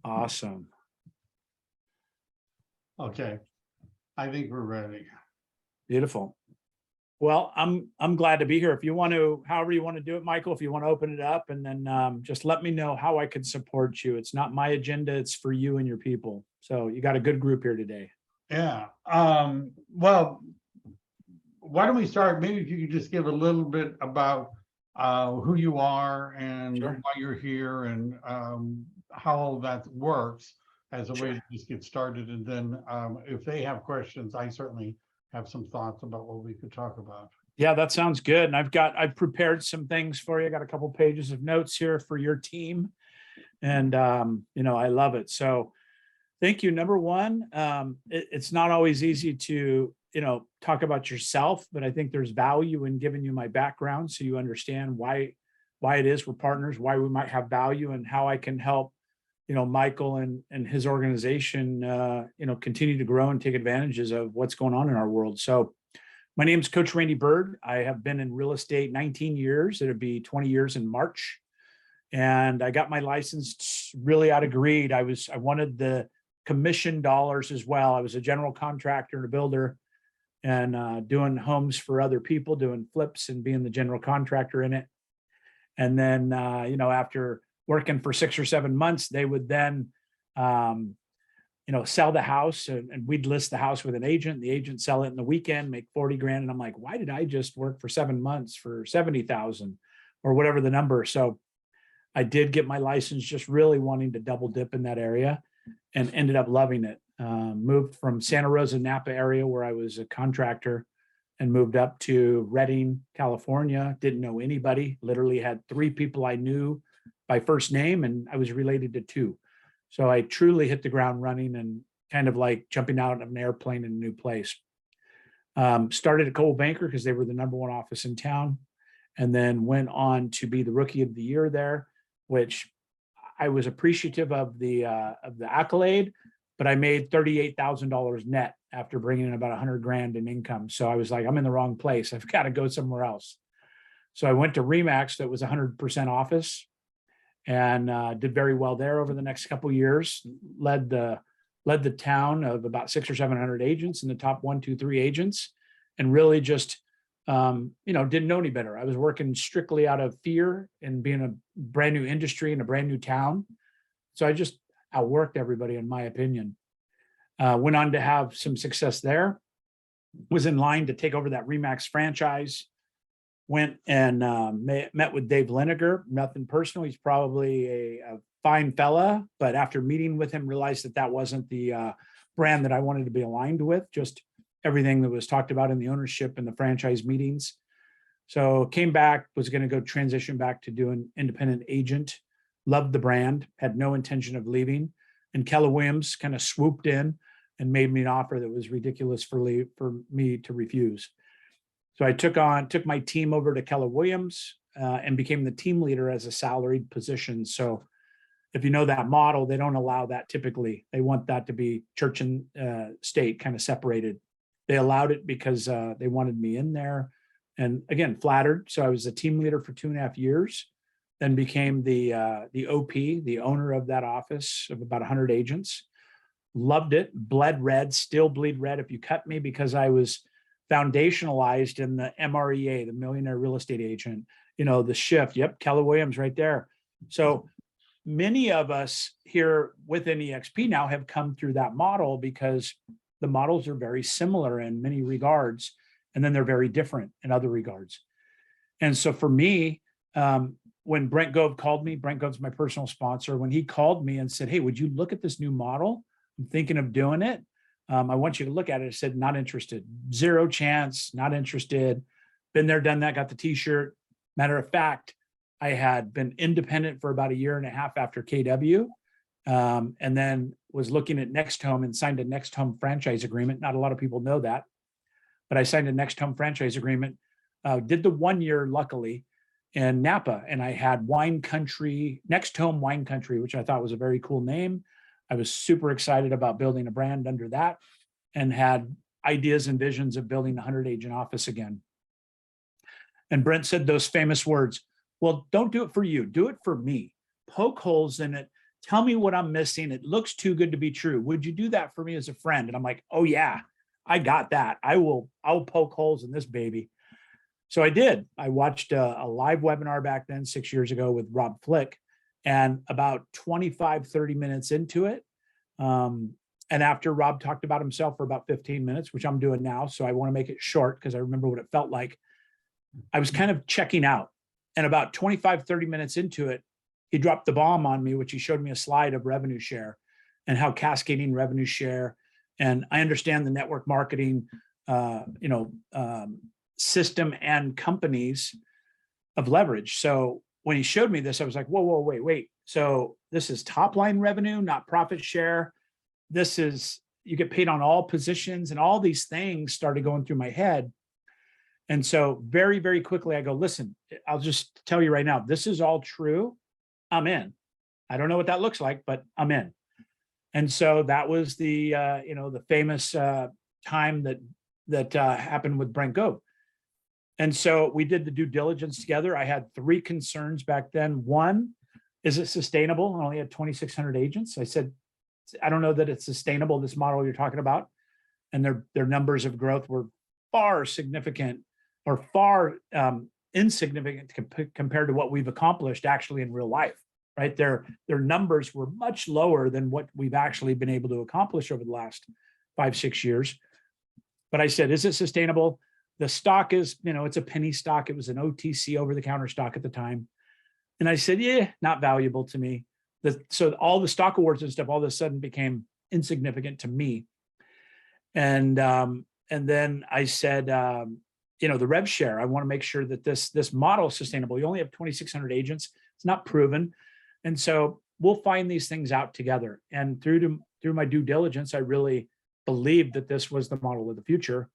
Awesome. Okay, I think we're ready. Beautiful. Well, I'm glad to be here. If you want to, however you want to do it, Michael, if you want to open it up and then just let me know how I could support you. It's not my agenda, it's for you and your people. So you got a good group here today. Yeah. Well, why don't we start? Maybe if you could just give a little bit about who you are and Sure. why you're here and how all of that works as a way Sure. to just get started. And then if they have questions, I certainly have some thoughts about what we could talk about. Yeah, that sounds good. And I've prepared some things for you. I got a couple pages of notes here for your team. And I love it. So thank you. Number one, it's not always easy to, talk about yourself, but I think there's value in giving you my background so you understand why it is we're partners, why we might have value, and how I can help, Michael and his organization, continue to grow and take advantages of what's going on in our world. So my name is Coach Randy Byrd. I have been in real estate 19 years. It'll be 20 years in March. And I got my license really out of greed. I wanted the commission dollars as well. I was a general contractor and a builder and doing homes for other people, doing flips and being the general contractor in it. And then, after working for 6 or 7 months, they would then, sell the house and we'd list the house with an agent. The agent sell it in the weekend, make 40 grand. And I'm like, why did I just work for 7 months for 70,000 or whatever the number? So I did get my license, just really wanting to double dip in that area, and ended up loving it. Moved from Santa Rosa, Napa area where I was a contractor and moved up to Redding, California. Didn't know anybody, literally had 3 people I knew by first name and I was related to 2. So I truly hit the ground running and kind of like jumping out of an airplane in a new place. Started at Coldwell Banker because they were the number 1 office in town, and then went on to be the rookie of the year there, which I was appreciative of the accolade, but I made $38,000 net after bringing in about 100 grand in income. So I was like, I'm in the wrong place. I've got to go somewhere else. So I went to Remax, that was 100% office, and did very well there over the next couple of years. Led the town of about 600 or 700 agents, in the top 1, 2, 3 agents, and really just didn't know any better. I was working strictly out of fear and being a brand new industry in a brand new town. So I just outworked everybody, in my opinion. Went on to have some success there. Was in line to take over that Remax franchise. Went and met with Dave Liniger. Nothing personal. He's probably a fine fella, but after meeting with him, realized that wasn't the brand that I wanted to be aligned with. Just everything that was talked about in the ownership and the franchise meetings. So came back, was going to go transition back to doing independent agent. Loved the brand, had no intention of leaving. And Keller Williams kind of swooped in and made me an offer that was ridiculous for me to refuse. So I took my team over to Keller Williams and became the team leader as a salaried position. So if you know that model, they don't allow that typically. They want that to be church and state kind of separated. They allowed it because they wanted me in there, and again, flattered. So I was a team leader for 2.5 years, then became the OP, the owner of that office of about 100 agents. Loved it, bled red, still bleed red if you cut me, because I was foundationalized in the MREA, the Millionaire Real Estate Agent, the shift. Yep, Keller Williams right there. So many of us here within EXP now have come through that model, because the models are very similar in many regards, and then they're very different in other regards. And so for me, when Brent Gove called me, Brent Gove's my personal sponsor, when he called me and said, hey, would you look at this new model? I'm thinking of doing it. I want you to look at it. I said, not interested, 0 chance, not interested. Been there, done that, got the t-shirt. Matter of fact, I had been independent for about 1.5 years after KW, and then was looking at Next Home and signed a Next Home franchise agreement. Not a lot of people know that, but I signed a Next Home franchise agreement. Did the 1 year, luckily, in Napa, and I had Wine Country, Next Home Wine Country, which I thought was a very cool name. I was super excited about building a brand under that, and had ideas and visions of building a 100 agent office again. And Brent said those famous words, well, don't do it for you, do it for me. Poke holes in it, tell me what I'm missing. It looks too good to be true. Would you do that for me as a friend? And I'm like, oh yeah, I got that. I'll poke holes in this baby. So I did. I watched a live webinar back then 6 years ago with Rob Flick, and about 25, 30 minutes into it. And after Rob talked about himself for about 15 minutes, which I'm doing now. So I want to make it short because I remember what it felt like. I was kind of checking out, and about 25, 30 minutes into it, he dropped the bomb on me, which he showed me a slide of revenue share and how cascading revenue share. And I understand the network marketing, system and companies of leverage. So when he showed me this, I was like, whoa, wait. So this is top line revenue, not profit share. This is, you get paid on all positions, and all these things started going through my head. And so very, very quickly I go, listen, I'll just tell you right now, this is all true. I'm in. I don't know what that looks like, but I'm in. And so that was the, the famous time that happened with Brent Gove. And so we did the due diligence together. I had 3 concerns back then. One, is it sustainable? I only had 2,600 agents. I said, I don't know that it's sustainable, this model you're talking about. And their numbers of growth were far significant, or far insignificant compared to what we've accomplished actually in real life, right? Their numbers were much lower than what we've actually been able to accomplish over the last 5-6 years. But I said, is it sustainable? The stock is, it's a penny stock. It was an OTC, over-the-counter stock at the time. And I said, yeah, not valuable to me. So all the stock awards and stuff all of a sudden became insignificant to me. And then I said, the rev share, I want to make sure that this model is sustainable. You only have 2,600 agents. It's not proven. And so we'll find these things out together. And through my due diligence, I really believed that this was the model of the future.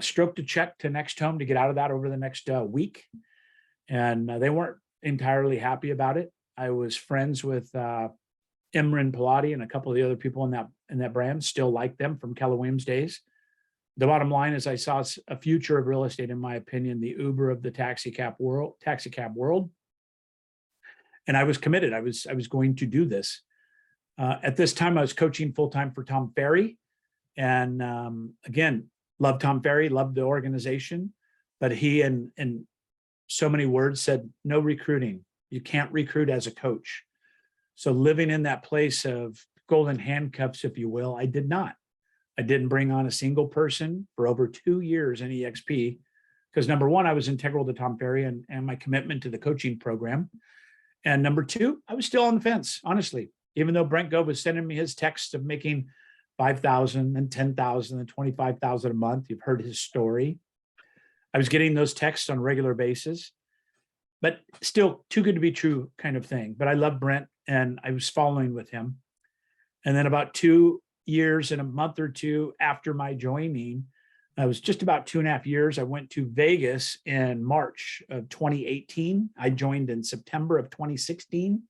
Stroked a check to Next Home to get out of that over the next week. And they weren't entirely happy about it. I was friends with Imran Pilati and a couple of the other people in that brand, still like them from Keller Williams days. The bottom line is I saw a future of real estate, in my opinion, the Uber of the taxi cab world. And I was committed. I was going to do this. At this time, I was coaching full-time for Tom Ferry. And again, loved Tom Ferry, loved the organization, but he, in so many words, said, no recruiting. You can't recruit as a coach. So living in that place of golden handcuffs, if you will, I did not. I didn't bring on a single person for over 2 years in EXP because number one, I was integral to Tom Ferry and my commitment to the coaching program. And number two, I was still on the fence, honestly, even though Brent Gove was sending me his texts of making 5,000 and 10,000 and 25,000 a month. You've heard his story. I was getting those texts on a regular basis, but still too good to be true kind of thing. But I love Brent and I was following with him. And then about 2 years and a month or two after my joining, I was just about 2.5 years. I went to Vegas in March of 2018. I joined in September of 2016.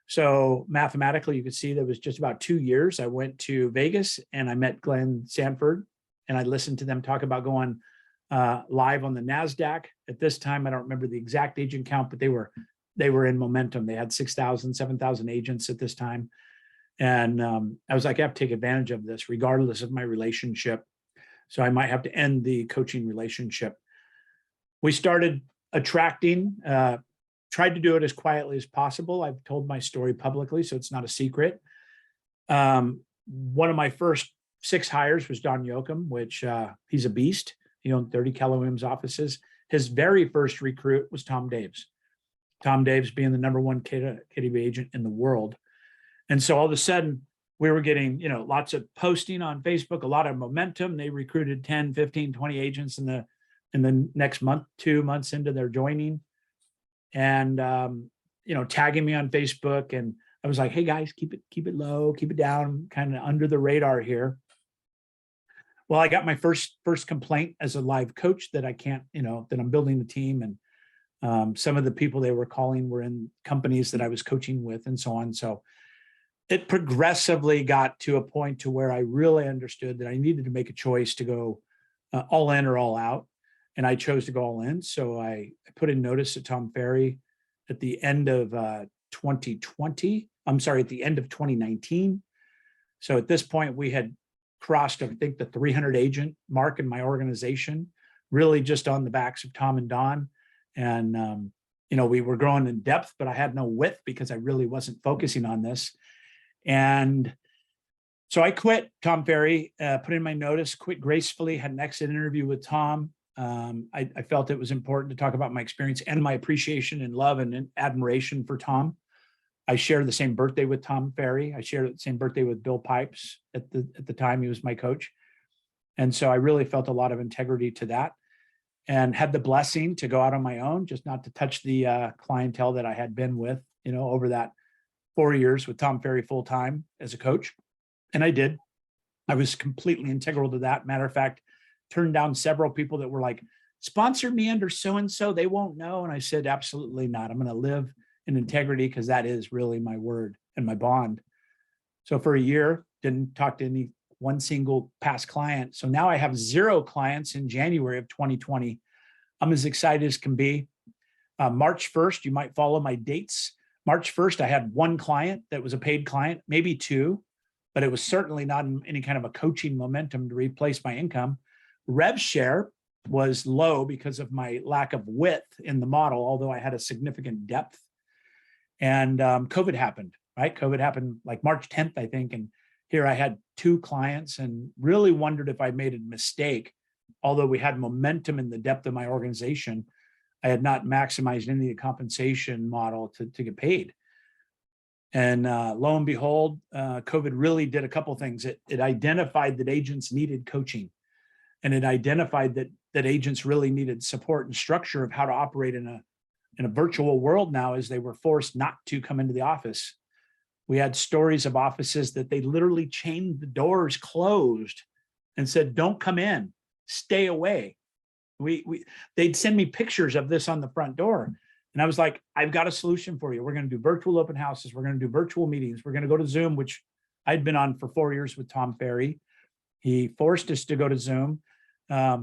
So mathematically, you could see that was just about 2 years. I went to Vegas and I met Glenn Sanford and I listened to them talk about going live on the NASDAQ. At this time, I don't remember the exact agent count, but they were in momentum. They had 6,000, 7,000 agents at this time. And I was like, I have to take advantage of this regardless of my relationship. So I might have to end the coaching relationship. We started attracting, tried to do it as quietly as possible. I've told my story publicly, so it's not a secret. One of my first 6 hires was Don Yoakum, which he's a beast. He owned 30 Keller Williams offices. His very first recruit was Tom Daves. Tom Daves being the number one KW agent in the world. And so all of a sudden we were getting, lots of posting on Facebook, a lot of momentum. They recruited 10, 15, 20 agents in the next month, 2 months into their joining. And, tagging me on Facebook. And I was like, hey guys, keep it low, keep it down, kind of under the radar here. Well, I got my first complaint as a live coach that I can't, that I'm building the team. And some of the people they were calling were in companies that I was coaching with and so on. So it progressively got to a point to where I really understood that I needed to make a choice to go all in or all out. And I chose to go all in. So I put in notice to Tom Ferry at the end of 2020. I'm sorry, at the end of 2019. So at this point, we had crossed, I think, the 300 agent mark in my organization, really just on the backs of Tom and Don. And, we were growing in depth, but I had no width because I really wasn't focusing on this. And so I quit Tom Ferry, put in my notice, quit gracefully, had an exit interview with Tom. I felt it was important to talk about my experience and my appreciation and love and admiration for Tom. I shared the same birthday with Tom Ferry. I shared the same birthday with Bill Pipes at the time he was my coach. And so I really felt a lot of integrity to that and had the blessing to go out on my own, just not to touch the clientele that I had been with, over that 4 years with Tom Ferry full time as a coach. And I did. I was completely integral to that. Matter of fact, turned down several people that were like, sponsor me under so-and-so, they won't know. And I said, absolutely not. I'm going to live in integrity because that is really my word and my bond. So for a year, didn't talk to one single past client. So now I have 0 clients in January of 2020. I'm as excited as can be. March 1st, you might follow my dates. March 1st, I had 1 client that was a paid client, maybe 2, but it was certainly not in any kind of a coaching momentum to replace my income. Rev share was low because of my lack of width in the model, although I had a significant depth. And COVID happened, right? COVID happened like March 10th, I think. And here I had 2 clients and really wondered if I made a mistake. Although we had momentum in the depth of my organization, I had not maximized any of the compensation model to get paid. And lo and behold, COVID really did a couple things. It identified that agents needed coaching, and it identified that agents really needed support and structure of how to operate in a virtual world now, as they were forced not to come into the office. We had stories of offices that they literally chained the doors closed and said, don't come in, stay away. They'd send me pictures of this on the front door. And I was like, I've got a solution for you. We're going to do virtual open houses. We're going to do virtual meetings. We're going to go to Zoom, which I'd been on for 4 years with Tom Ferry. He forced us to go to Zoom. I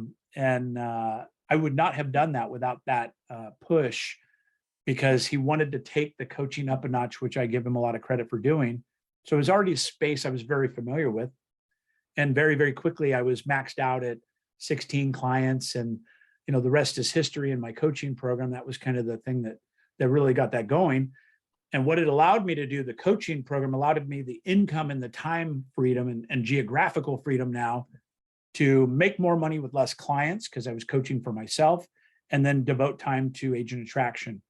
would not have done that without that push, because he wanted to take the coaching up a notch, which I give him a lot of credit for doing. So it was already a space I was very familiar with. And very, very quickly, I was maxed out at 16 clients, and the rest is history in my coaching program. That was kind of the thing that really got that going. And what it allowed me to do, the coaching program allowed me the income and the time freedom and geographical freedom now to make more money with less clients, because I was coaching for myself, and then devote time to agent attraction.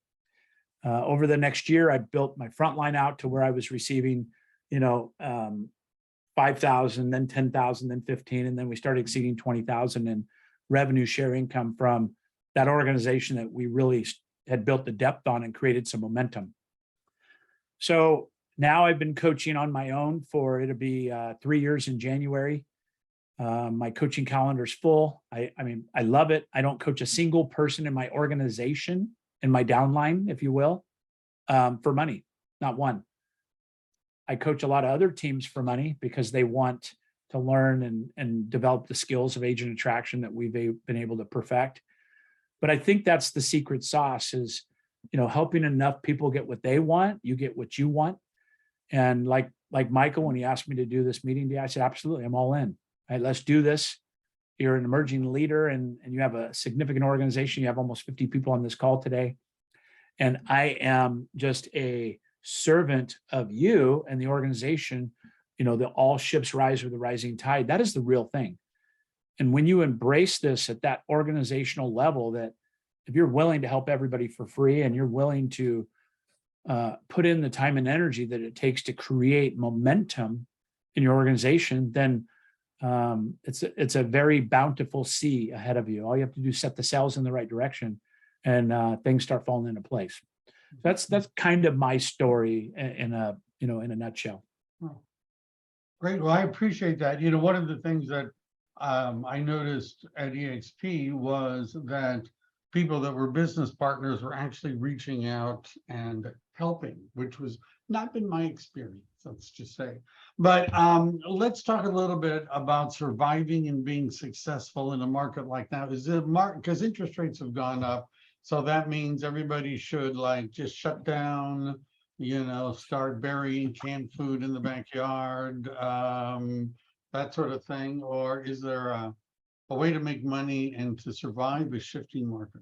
Over the next year, I built my front line out to where I was receiving, 5,000, then 10,000, then 15, and then we started exceeding 20,000 in revenue share income from that organization that we really had built the depth on and created some momentum. So now I've been coaching on my own for, it'll be 3 years in January. My coaching calendar is full. I love it. I don't coach a single person in my organization, in my downline, if you will, for money, not one. I coach a lot of other teams for money because they want to learn and develop the skills of agent attraction that we've been able to perfect. But I think that's the secret sauce is, helping enough people get what they want, you get what you want. And like Michael, when he asked me to do this meeting today, I said, absolutely, I'm all in. All right, let's do this. You're an emerging leader and you have a significant organization. You have almost 50 people on this call today. And I am just a servant of you and the organization, that all ships rise with the rising tide. That is the real thing. And when you embrace this at that organizational level, that if you're willing to help everybody for free and you're willing to put in the time and energy that it takes to create momentum in your organization, then it's a very bountiful sea ahead of you. All you have to do is set the sails in the right direction, and things start falling into place. That's kind of my story in a nutshell. Oh, great. Well, I appreciate that. One of the things that I noticed at EXP was that people that were business partners were actually reaching out and helping, which was not been my experience, let's just say. But let's talk a little bit about surviving and being successful in a market like that. Is it because interest rates have gone up, so that means everybody should just shut down, start burying canned food in the backyard, that sort of thing? Or is there a way to make money and to survive a shifting market?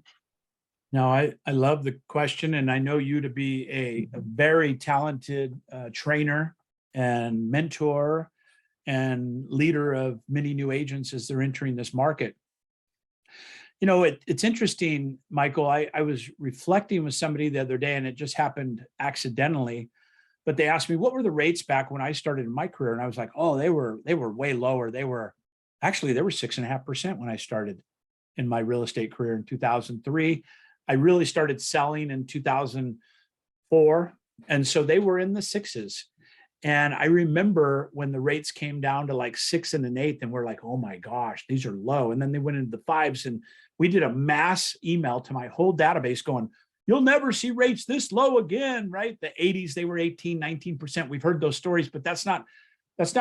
No, I love the question, and I know you to be a very talented trainer and mentor and leader of many new agents as they're entering this market. It's interesting, Michael. I was reflecting with somebody the other day, and it just happened accidentally. But they asked me, what were the rates back when I started in my career? And I was like, oh, they were way lower. They were 6.5% when I started in my real estate career in 2003. I really started selling in 2004. And so they were in the sixes. And I remember when the rates came down to like 6 and an 8, and we're like, oh my gosh, these are low. And then they went into the 5s, and we did a mass email to my whole database going, you'll never see rates this low again, right? The 80s, they were 18, 19%. We've heard those stories, but that's not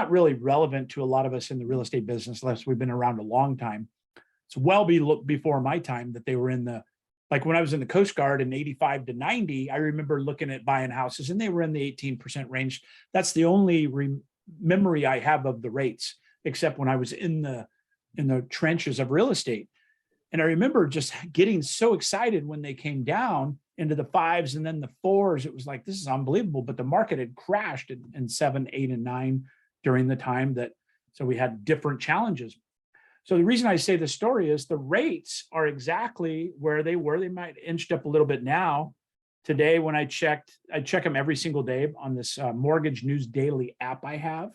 really relevant to a lot of us in the real estate business unless we've been around a long time. It's well before my time that they were in the, like when I was in the Coast Guard in 85 to 90, I remember looking at buying houses and they were in the 18% range. That's the only memory I have of the rates, except when I was in the trenches of real estate. And I remember just getting so excited when they came down into the 5s and then the 4s. It was like, this is unbelievable. But the market had crashed in 7, 8, and 9 during the time so we had different challenges. So the reason I say the story is the rates are exactly where they were. They might have inched up a little bit now. Today, when I check them every single day on this Mortgage News Daily app I have.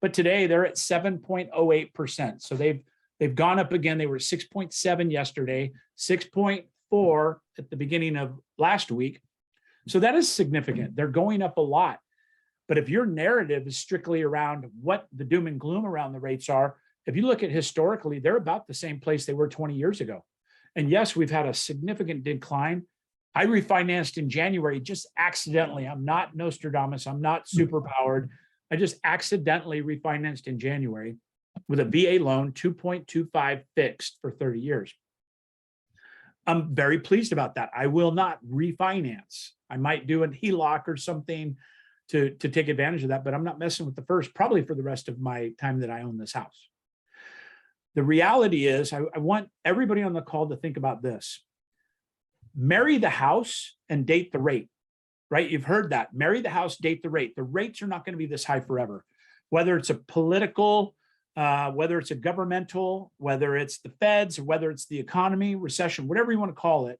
But today they're at 7.08%. So they've gone up again. They were 6.7 yesterday, 6.4 at the beginning of last week. So that is significant. They're going up a lot. But if your narrative is strictly around what the doom and gloom around the rates are, if you look at historically, they're about the same place they were 20 years ago. And yes, we've had a significant decline. I refinanced in January just accidentally. I'm not Nostradamus. I'm not superpowered. I just accidentally refinanced in January with a VA loan, 2.25 fixed for 30 years. I'm very pleased about that. I will not refinance. I might do a HELOC or something to take advantage of that, but I'm not messing with the first, probably for the rest of my time that I own this house. The reality is, I want everybody on the call to think about this. Marry the house and date the rate, right? You've heard that. Marry the house, date the rate. The rates are not going to be this high forever. Whether it's a political, whether it's a governmental, whether it's the feds, or whether it's the economy, recession, whatever you want to call it,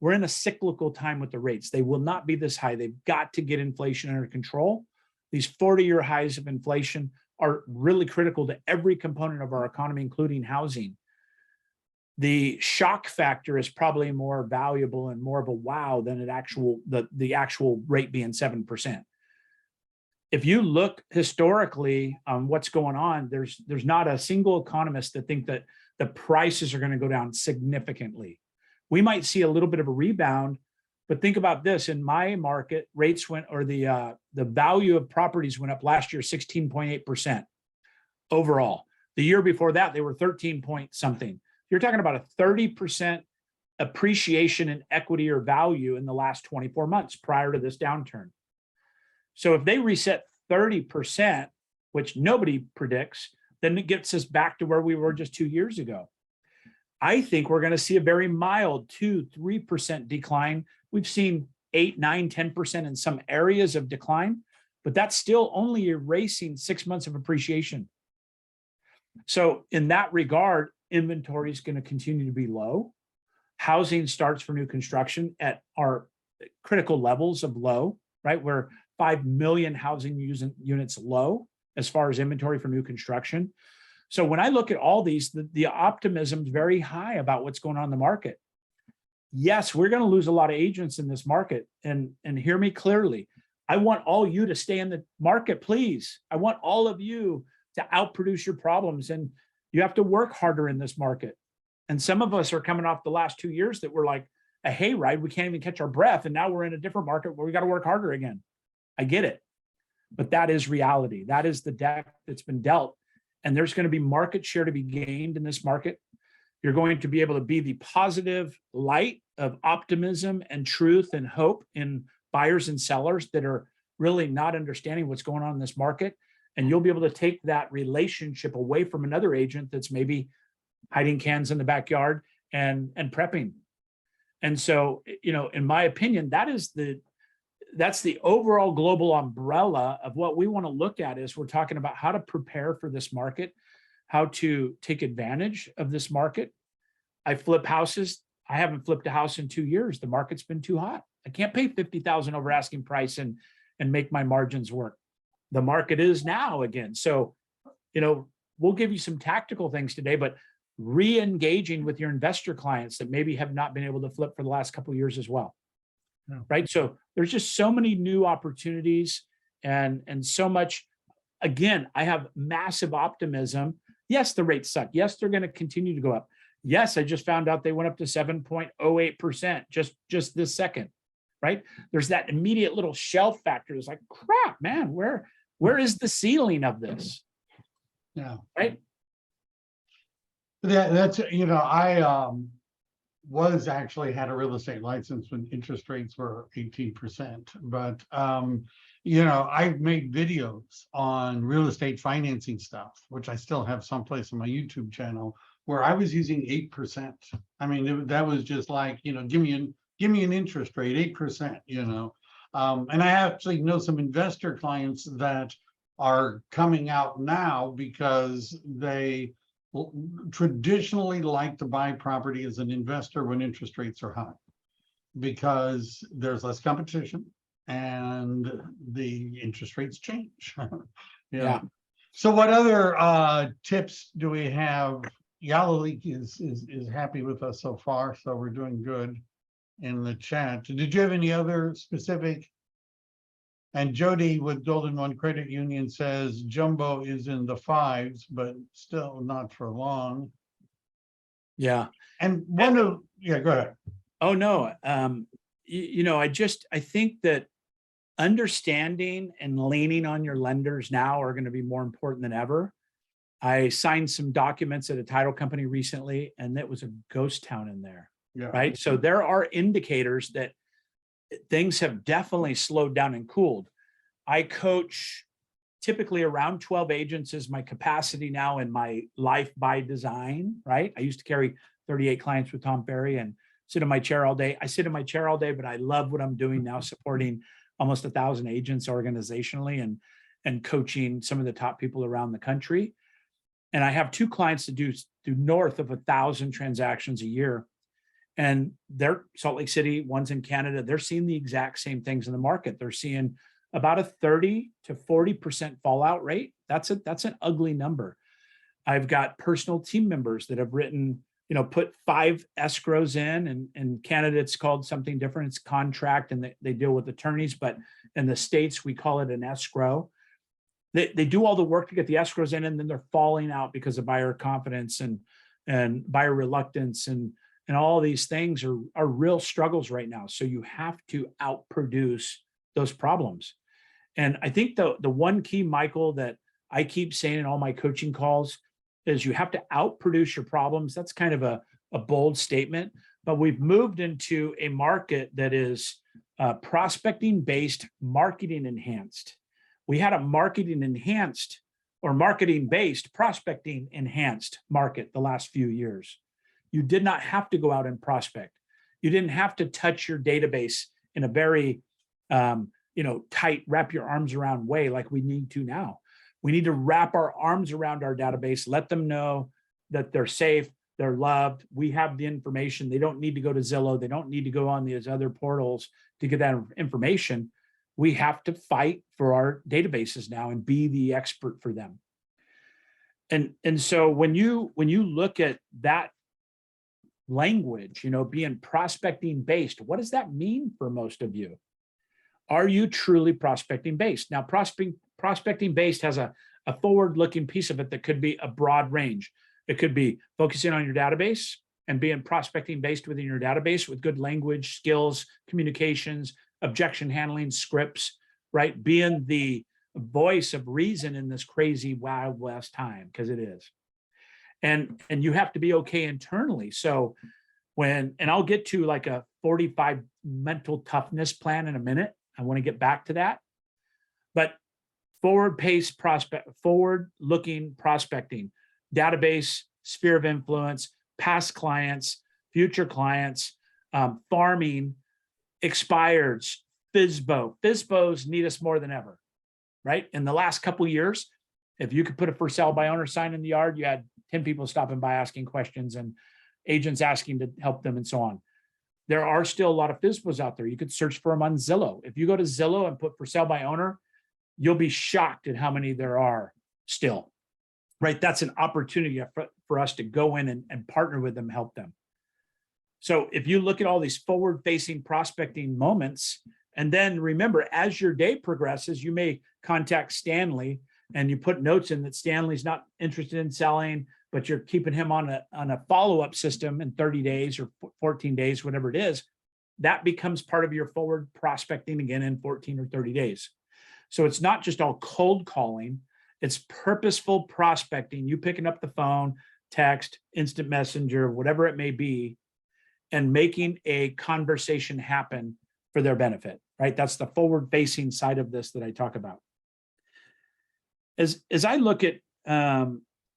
we're in a cyclical time with the rates. They will not be this high. They've got to get inflation under control. These 40-year highs of inflation are really critical to every component of our economy, including housing. The shock factor is probably more valuable and more of a wow than the actual rate being 7%. If you look historically on what's going on, there's not a single economist that think that the prices are going to go down significantly. We might see a little bit of a rebound, but think about this. In my market, rates went, or the value of properties went up last year 16.8% overall. The year before that, they were 13 point something. You're talking about a 30% appreciation in equity or value in the last 24 months prior to this downturn. So if they reset 30%, which nobody predicts, then it gets us back to where we were just 2 years ago. I think we're going to see a very mild 2-3% decline. We've seen 8, 9, 10% in some areas of decline, but that's still only erasing 6 months of appreciation. So in that regard, inventory is going to continue to be low. Housing starts for new construction at our critical levels of low, right? We're 5 million housing units low as far as inventory for new construction. So when I look at all these, the optimism is very high about what's going on in the market. Yes, we're going to lose a lot of agents in this market. And hear me clearly. I want all you to stay in the market, please. I want all of you to outproduce your problems. And you have to work harder in this market. And some of us are coming off the last 2 years that were like a hayride. We can't even catch our breath. And now we're in a different market where we got to work harder again. I get it. But that is reality. That is the deck that's been dealt. And there's going to be market share to be gained in this market. You're going to be able to be the positive light of optimism and truth and hope in buyers and sellers that are really not understanding what's going on in this market. And you'll be able to take that relationship away from another agent that's maybe hiding cans in the backyard and prepping. And so, in my opinion, that's the overall global umbrella of what we want to look at is we're talking about how to prepare for this market, how to take advantage of this market. I flip houses. I haven't flipped a house in 2 years. The market's been too hot. I can't pay $50,000 over asking price and make my margins work. The market is now again. So, we'll give you some tactical things today, but re-engaging with your investor clients that maybe have not been able to flip for the last couple of years as well. Yeah. Right. So there's just so many new opportunities and so much. Again, I have massive optimism. Yes, the rates suck. Yes, they're going to continue to go up. Yes, I just found out they went up to 7.08% just this second. Right. There's that immediate little shelf factor. It's like, crap, man, where is the ceiling of this? Yeah. Right. That's, I was actually had a real estate license when interest rates were 18%. But, I've made videos on real estate financing stuff, which I still have someplace on my YouTube channel where I was using 8%. I mean, that was just like, give me an interest rate, 8%, and I actually know some investor clients that are coming out now because they traditionally like to buy property as an investor when interest rates are high because there's less competition and the interest rates change. Yeah. So what other tips do we have? Yalalik is happy with us so far, so we're doing good in the chat. Did you have any other specific? And Jody with Golden One Credit Union says jumbo is in the 5s, but still not for long. Yeah. And go ahead. Oh, no. I think that understanding and leaning on your lenders now are going to be more important than ever. I signed some documents at a title company recently, and it was a ghost town in there. Yeah. Right. So there are indicators that things have definitely slowed down and cooled. I coach typically around 12 agents is my capacity now in my life by design, right? I used to carry 38 clients with Tom Ferry and sit in my chair all day. I sit in my chair all day, but I love what I'm doing now, supporting almost 1,000 agents organizationally and coaching some of the top people around the country. And I have 2 clients that do north of 1,000 transactions a year. And they're Salt Lake City, one's in Canada. They're seeing the exact same things in the market. They're seeing about a 30 to 40% fallout rate. That's an ugly number. I've got personal team members that have written, put 5 escrows in Canada, it's called something different. It's contract, and they deal with attorneys, but in the States, we call it an escrow. They do all the work to get the escrows in, and then they're falling out because of buyer confidence and buyer reluctance and all these things are real struggles right now. So you have to outproduce those problems. And I think the one key, Michael, that I keep saying in all my coaching calls is you have to outproduce your problems. That's kind of a bold statement, but we've moved into a market that is prospecting-based, marketing enhanced. We had a marketing enhanced or marketing-based, prospecting enhanced market the last few years. You did not have to go out and prospect. You didn't have to touch your database in a very, tight, wrap your arms around way like we need to now. We need to wrap our arms around our database, let them know that they're safe, they're loved. We have the information. They don't need to go to Zillow. They don't need to go on these other portals to get that information. We have to fight for our databases now and be the expert for them. And so when you look at that language, being prospecting based, what does that mean for most of you? Are you truly prospecting based? Now, prospecting based has a forward-looking piece of it that could be a broad range. It could be focusing on your database and being prospecting based within your database with good language, skills, communications, objection handling, scripts, right? Being the voice of reason in this crazy Wild West time, because it is. And you have to be okay internally. So and I'll get to like a 45 mental toughness plan in a minute, I want to get back to that. But forward-looking prospecting, database, sphere of influence, past clients, future clients, farming, expireds, FSBO. FSBOs need us more than ever, right? In the last couple of years, if you could put a for sale by owner sign in the yard, you had 10 people stopping by asking questions and agents asking to help them and so on. There are still a lot of FSBOs out there. You could search for them on Zillow. If you go to Zillow and put for sale by owner, you'll be shocked at how many there are still, right? That's an opportunity for us to go in and partner with them, help them. So if you look at all these forward-facing prospecting moments, and then remember, as your day progresses, you may contact Stanley and you put notes in that Stanley's not interested in selling, but you're keeping him on a follow-up system in 30 days or 14 days, whatever it is. That becomes part of your forward prospecting again in 14 or 30 days. So it's not just all cold calling, it's purposeful prospecting, you picking up the phone, text, instant messenger, whatever it may be, and making a conversation happen for their benefit, right? That's the forward-facing side of this that I talk about. As I look at,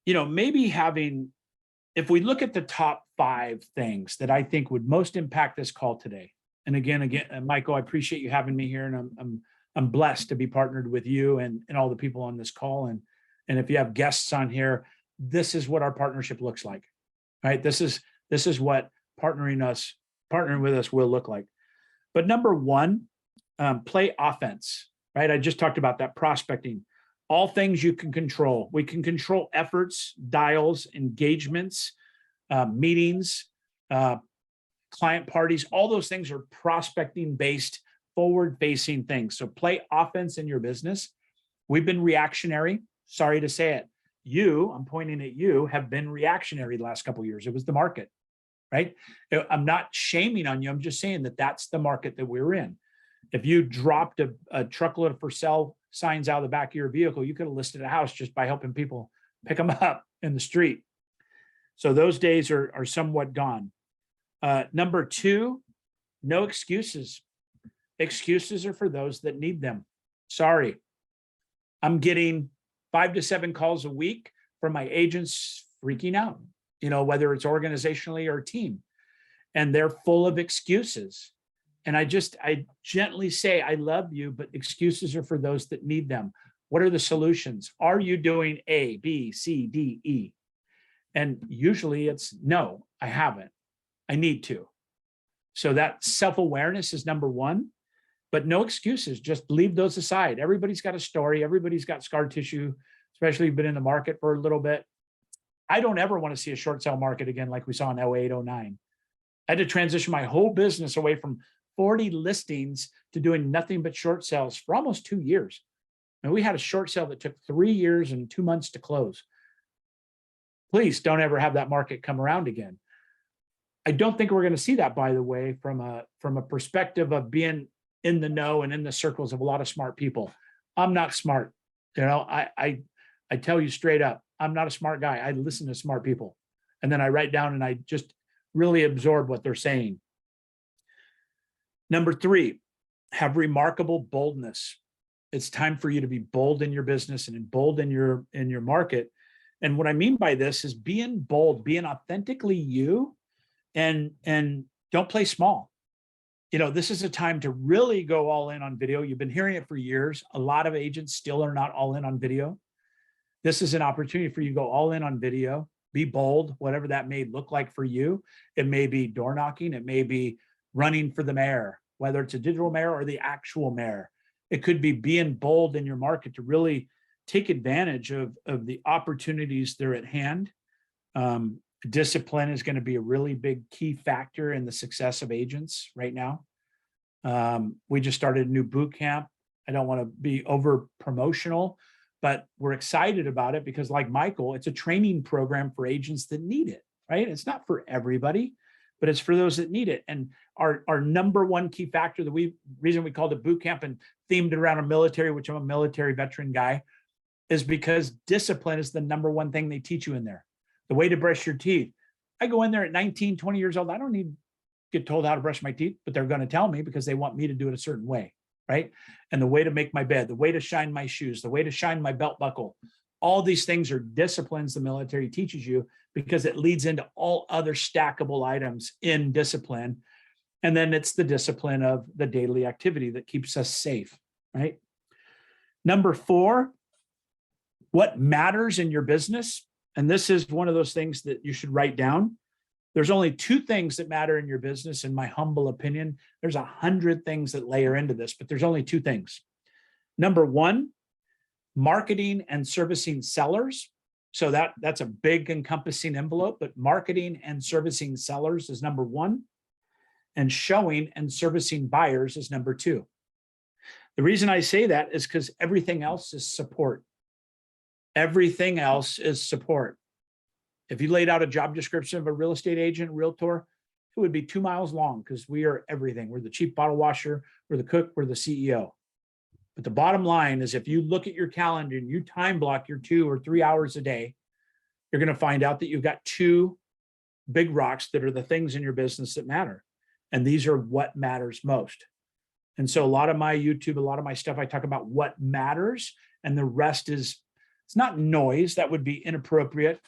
maybe having, if we look at the top 5 things that I think would most impact this call today. And again, Michael, I appreciate you having me here, and I'm blessed to be partnered with you and all the people on this call. And if you have guests on here, this is what our partnership looks like, right? This is what partnering with us will look like. But number 1, play offense, right? I just talked about that prospecting. All things you can control. We can control efforts, dials, engagements, meetings, client parties. All those things are prospecting based, forward-facing things. So play offense in your business. We've been reactionary. Sorry to say it. I'm pointing at you, have been reactionary the last couple of years. It was the market, right? I'm not shaming on you. I'm just saying that that's the market that we're in. If you dropped a truckload of for sale signs out of the back of your vehicle, you could have listed a house just by helping people pick them up in the street. So those days are somewhat gone. Number 2, no excuses. Excuses are for those that need them. Sorry. I'm getting 5 to 7 calls a week from my agents freaking out, whether it's organizationally or team, and they're full of excuses. And I gently say, I love you, but excuses are for those that need them. What are the solutions? Are you doing A, B, C, D, E? And usually it's no, I haven't. I need to. So that self-awareness is number 1, but no excuses. Just leave those aside. Everybody's got a story. Everybody's got scar tissue, especially if you've been in the market for a little bit. I don't ever want to see a short sale market again like we saw in 08, 09. I had to transition my whole business away from 40 listings to doing nothing but short sales for almost 2 years. And we had a short sale that took 3 years and 2 months to close. Please don't ever have that market come around again. I don't think we're going to see that, by the way, from a perspective of being in the know and in the circles of a lot of smart people. I'm not smart. I tell you straight up, I'm not a smart guy. I listen to smart people, and then I write down and I just really absorb what they're saying. Number 3, have remarkable boldness. It's time for you to be bold in your business and bold in your market. And what I mean by this is being bold, being authentically you, and don't play small. This is a time to really go all in on video. You've been hearing it for years. A lot of agents still are not all in on video. This is an opportunity for you to go all in on video. Be bold, whatever that may look like for you. It may be door knocking. It may be running for the mayor, whether it's a digital mayor or the actual mayor. It could be being bold in your market to really take advantage of the opportunities that are at hand. Discipline is going to be a really big key factor in the success of agents right now. We just started a new boot camp. I don't want to be over promotional, but we're excited about it because, like Michael, it's a training program for agents that need it, right? It's not for everybody, but it's for those that need it. And our number 1 key factor, reason we called it boot camp and themed it around a military, which I'm a military veteran guy, is because discipline is the number 1 thing they teach you in there. The way to brush your teeth. I go in there at 19, 20 years old. I don't need to get told how to brush my teeth, but they're going to tell me because they want me to do it a certain way. right? And the way to make my bed, the way to shine my shoes, the way to shine my belt buckle. All these things are disciplines the military teaches you because it leads into all other stackable items in discipline. And then it's the discipline of the daily activity that keeps us safe, right? Number 4, what matters in your business. And this is one of those things that you should write down. There's only 2 things that matter in your business, in my humble opinion. There's 100 things that layer into this, but there's only 2 things. Number 1, marketing and servicing sellers. So that's a big encompassing envelope, but marketing and servicing sellers is number 1, and showing and servicing buyers is number 2. The reason I say that is because everything else is support. Everything else is support. If you laid out a job description of a real estate agent, realtor, it would be 2 miles long because we are everything. We're the chief bottle washer, we're the cook, we're the CEO. But the bottom line is if you look at your calendar and you time block your 2 or 3 hours a day, you're going to find out that you've got 2 big rocks that are the things in your business that matter. And these are what matters most. And so a lot of my YouTube, a lot of my stuff, I talk about what matters, and the rest is, it's not noise, that would be inappropriate,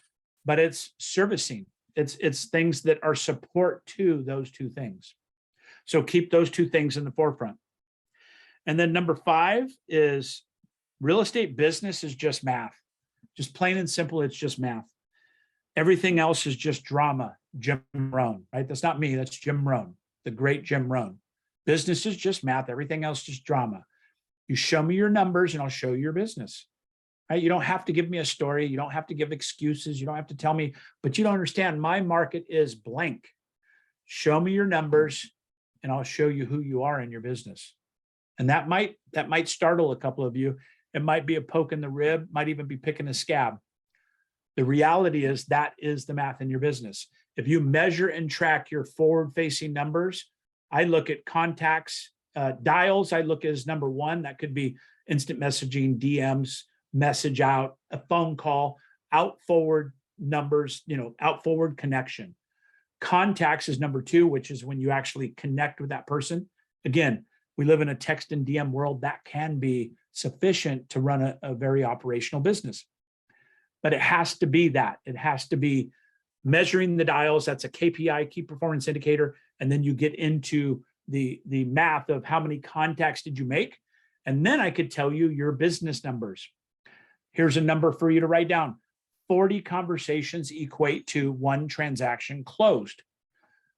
but it's servicing. It's things that are support to those 2 things. So keep those 2 things in the forefront. And then number 5 is real estate business is just math. Just plain and simple, it's just math. Everything else is just drama. Jim Rohn, right? That's not me, that's Jim Rohn, the great Jim Rohn. Business is just math. Everything else is just drama. You show me your numbers and I'll show you your business. Right? You don't have to give me a story. You don't have to give excuses. You don't have to tell me, but you don't understand. My market is blank. Show me your numbers and I'll show you who you are in your business. And that might startle a couple of you. It might be a poke in the rib, might even be picking a scab. The reality is that is the math in your business. If you measure and track your forward-facing numbers, I look at contacts, dials, I look as number 1. That could be instant messaging, DMs, message out, a phone call, out forward numbers, out forward connection. Contacts is number 2, which is when you actually connect with that person. Again, we live in a text and DM world that can be sufficient to run a very operational business. But it has to be that. It has to be measuring the dials. That's a KPI, key performance indicator. And then you get into the math of how many contacts did you make. And then I could tell you your business numbers. Here's a number for you to write down. 40 conversations equate to 1 transaction closed.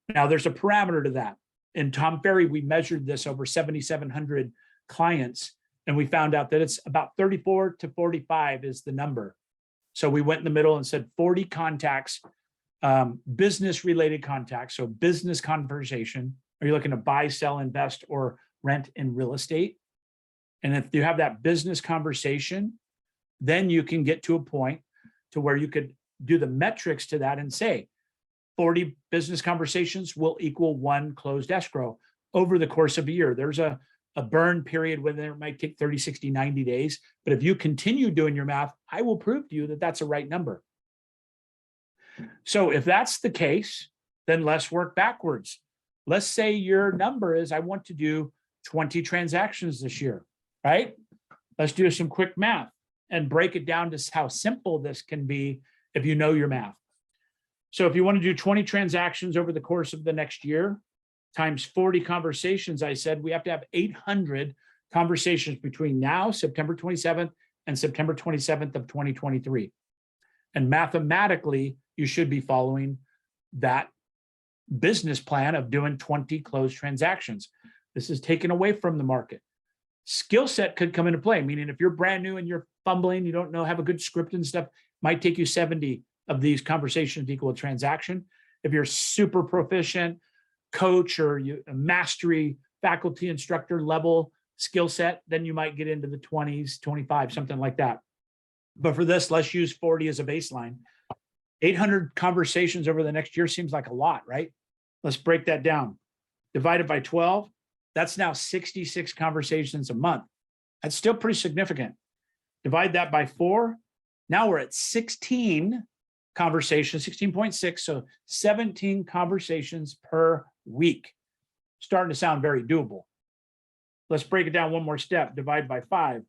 Now there's a parameter to that. In Tom Ferry, we measured this over 7,700 clients, and we found out that it's about 34 to 45 is the number. So we went in the middle and said 40 contacts, business-related contacts. So business conversation. Are you looking to buy, sell, invest, or rent in real estate? And if you have that business conversation, then you can get to a point to where you could do the metrics to that and say 40 business conversations will equal 1 closed escrow over the course of a year. There's a burn period when it might take 30, 60, 90 days. But if you continue doing your math, I will prove to you that that's a right number. So if that's the case, then let's work backwards. Let's say your number is, I want to do 20 transactions this year, right? Let's do some quick math and break it down to how simple this can be if you know your math. So if you want to do 20 transactions over the course of the next year, times 40 conversations, I said we have to have 800 conversations between now, September 27th, and September 27th of 2023. And mathematically, you should be following that business plan of doing 20 closed transactions. This is taken away from the market. Skill set could come into play, meaning if you're brand new and you're fumbling, you don't know, have a good script and stuff, might take you 70 of these conversations to equal a transaction. If you're super proficient, coach or a mastery faculty instructor level skill set, then you might get into the 20s, 25, something like that. But for this, let's use 40 as a baseline. 800 conversations over the next year seems like a lot, right? Let's break that down. Divided by 12, that's now 66 conversations a month. That's still pretty significant. Divide that by 4. Now we're at 16 conversations, 16.6. So 17 conversations per week. Starting to sound very doable. Let's break it down one more step, divide by 5.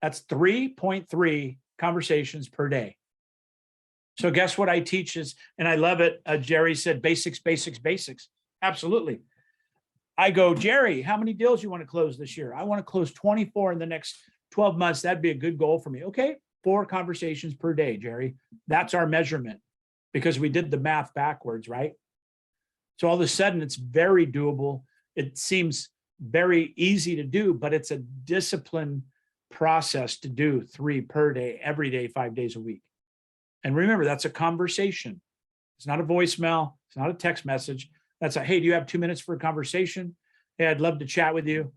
That's 3.3 conversations per day. So guess what I teach is, and I love it. Jerry said basics, basics, basics. Absolutely. I go, Jerry, how many deals you want to close this year? I want to close 24 in the next 12 months. That'd be a good goal for me. Okay, 4 conversations per day, Jerry. That's our measurement because we did the math backwards, right? So all of a sudden it's very doable. It seems very easy to do, but it's a discipline process to do 3 per day, every day, 5 days a week. And remember, that's a conversation. It's not a voicemail. It's not a text message. That's a, hey, do you have 2 minutes for a conversation? Hey, I'd love to chat with you.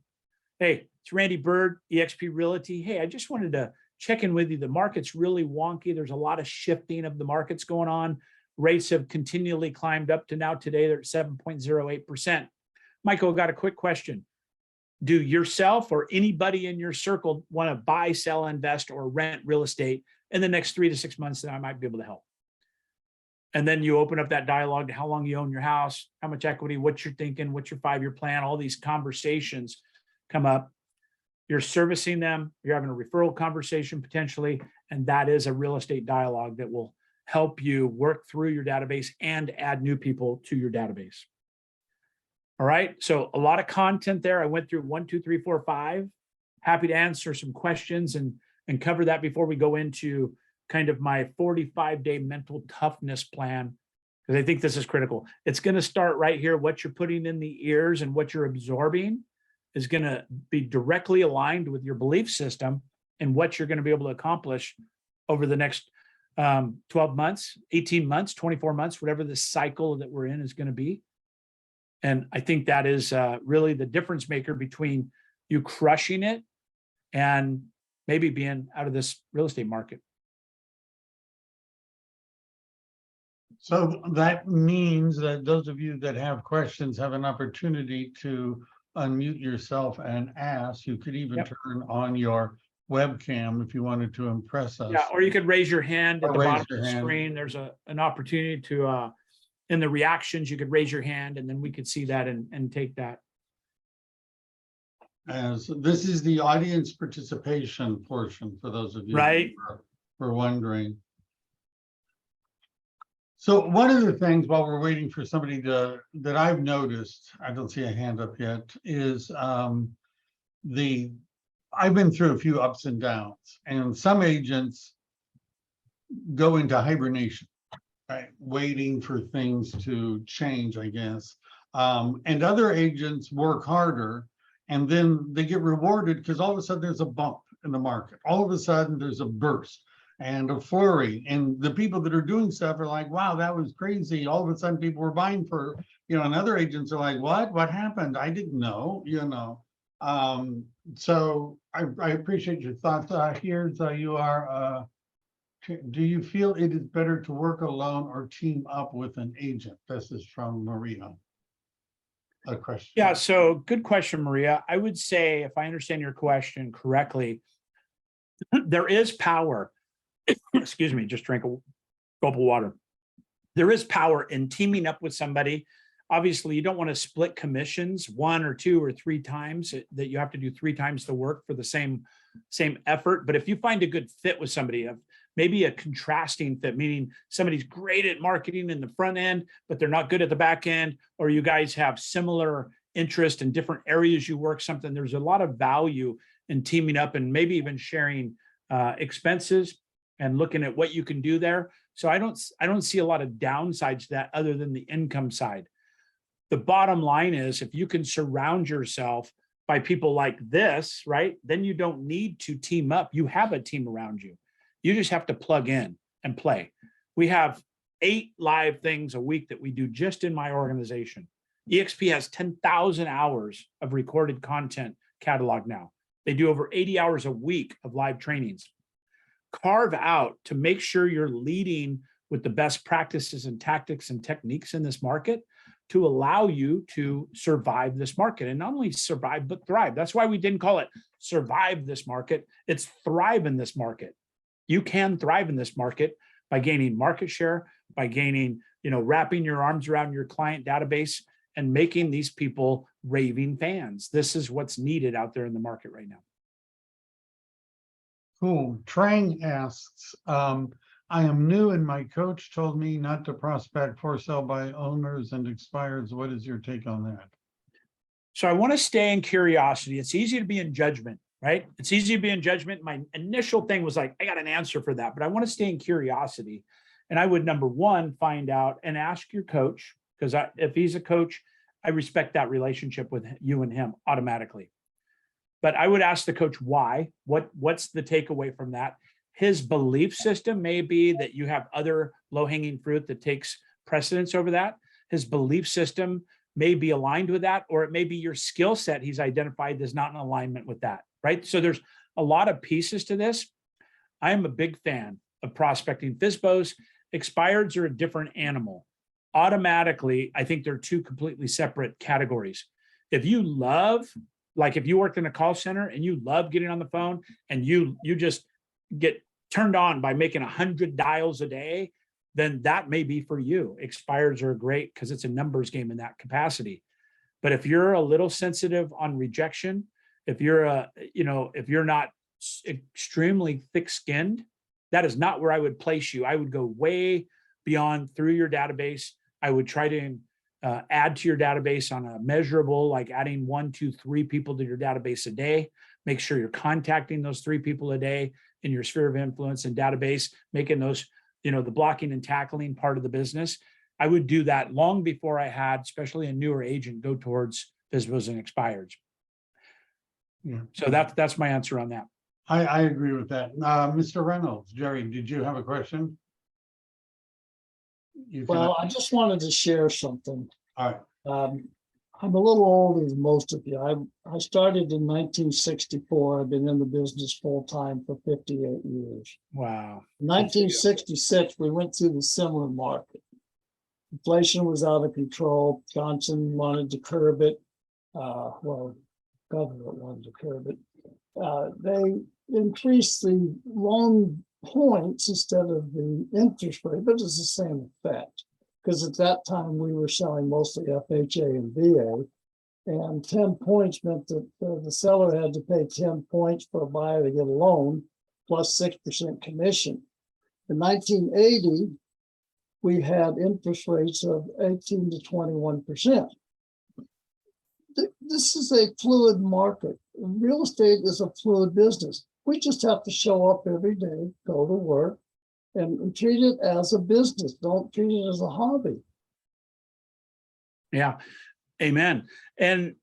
Hey, it's Randy Byrd, eXp Realty. Hey, I just wanted to check in with you. The market's really wonky. There's a lot of shifting of the markets going on. Rates have continually climbed up to now today, they're at 7.08%. Michael, got a quick question. Do yourself or anybody in your circle want to buy, sell, invest, or rent real estate in the next 3 to 6 months that I might be able to help? And then you open up that dialogue to how long you own your house, how much equity, what you're thinking, what's your 5-year plan, all these conversations come up. You're servicing them, you're having a referral conversation potentially, and that is a real estate dialogue that will help you work through your database and add new people to your database. All right, so a lot of content there. I went through 1, 2, 3, 4, 5. Happy to answer some questions and cover that before we go into kind of my 45-day mental toughness plan, because I think this is critical. It's going to start right here. What you're putting in the ears and what you're absorbing is going to be directly aligned with your belief system and what you're going to be able to accomplish over the next 12 months, 18 months, 24 months, whatever the cycle that we're in is going to be. And I think that is really the difference maker between you crushing it and maybe being out of this real estate market. So that means that those of you that have questions have an opportunity to unmute yourself and ask. You could even turn on your webcam if you wanted to impress us. Yeah, or you could raise your hand at Or the raise bottom your of the hand. screen. There's an opportunity to, in the reactions, you could raise your hand and then we could see that and take that. As this is the audience participation portion for those of you Right. who are wondering. So one of the things while we're waiting for somebody to, that I've noticed, I don't see a hand up yet, is I've been through a few ups and downs, and some agents go into hibernation, right? Waiting for things to change, I guess. And other agents work harder, and then they get rewarded because all of a sudden there's a bump in the market. All of a sudden there's a burst and a flurry, and the people that are doing stuff are like, wow, that was crazy. All of a sudden people were buying for, and other agents are like, what happened? I didn't know, So I appreciate your thoughts. Here's you are, do you feel it is better to work alone or team up with an agent? This is from Maria. A question. Yeah, so good question, Maria. I would say, if I understand your question correctly, there is power. Excuse me, just drank a gulp of water. There is power in teaming up with somebody. Obviously, you don't want to split commissions 1 or 2 or 3 times, that you have to do 3 times the work for the same effort. But if you find a good fit with somebody, maybe a contrasting fit, meaning somebody's great at marketing in the front end, but they're not good at the back end, or you guys have similar interest in different areas you work something, there's a lot of value in teaming up and maybe even sharing expenses and looking at what you can do there. So I don't see a lot of downsides to that other than the income side. The bottom line is, if you can surround yourself by people like this, right, then you don't need to team up. You have a team around you. You just have to plug in and play. We have 8 live things a week that we do just in my organization. eXp has 10,000 hours of recorded content catalog now. They do over 80 hours a week of live trainings. Carve out to make sure you're leading with the best practices and tactics and techniques in this market to allow you to survive this market, and not only survive, but thrive. That's why we didn't call it survive this market. It's thrive in this market. You can thrive in this market by gaining market share, by gaining, wrapping your arms around your client database and making these people raving fans. This is what's needed out there in the market right now. Cool. Trang asks, I am new and my coach told me not to prospect for sale by owners and expireds. What is your take on that? So I want to stay in curiosity. It's easy to be in judgment, right? It's easy to be in judgment. My initial thing was like, I got an answer for that, but I want to stay in curiosity. And I would, number one, find out and ask your coach, because if he's a coach, I respect that relationship with you and him automatically. But I would ask the coach why, what's the takeaway from that? His belief system may be that you have other low-hanging fruit that takes precedence over that. His belief system may be aligned with that, or it may be your skill set he's identified is not in alignment with that, right? So there's a lot of pieces to this. I am a big fan of prospecting. FSBOs, expireds are a different animal. Automatically, I think they're two completely separate categories. If you love, like if you worked in a call center and you love getting on the phone and you just get turned on by making 100 dials a day, then that may be for you. Expireds are great because it's a numbers game in that capacity. But if you're a little sensitive on rejection, if you're if you're not extremely thick-skinned, that is not where I would place you. I would go way beyond through your database. I would try to add to your database on a measurable, like adding 1, 2, 3 people to your database a day. Make sure you're contacting those 3 people a day in your sphere of influence and database, making those, the blocking and tackling part of the business. I would do that long before I had, especially a newer agent, go towards FSBOs and expireds. Yeah. So that's my answer on that. I agree with that. Mr. Reynolds, Jerry, did you have a question? Well, I just wanted to share something. All right. I'm a little older than most of you. I started in 1964. I've been in the business full time for 58 years. Wow. In 1966, we went through the similar market. Inflation was out of control. Johnson wanted to curb it. Government wanted to curb it. They increased the loan points instead of the interest rate, but it's the same effect. Because at that time we were selling mostly FHA and VA, and 10 points meant that the seller had to pay 10 points for a buyer to get a loan, plus 6% commission. In 1980, we had interest rates of 18 to 21%. This is a fluid market. Real estate is a fluid business. We just have to show up every day, go to work, and treat it as a business. Don't treat it as a hobby. Yeah. Amen. And,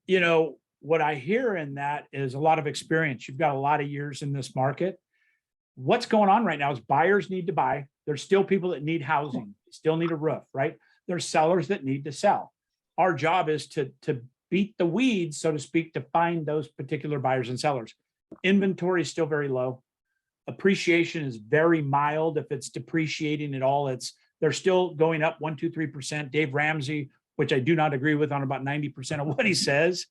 what I hear in that is a lot of experience. You've got a lot of years in this market. What's going on right now is buyers need to buy. There's still people that need housing, still need a roof, right? There's sellers that need to sell. Our job is to beat the weeds, so to speak, to find those particular buyers and sellers. Inventory is still very low. Appreciation is very mild. If it's depreciating at all, they're still going up 1%, 2%, 3%. Dave Ramsey, which I do not agree with on about 90% of what he says.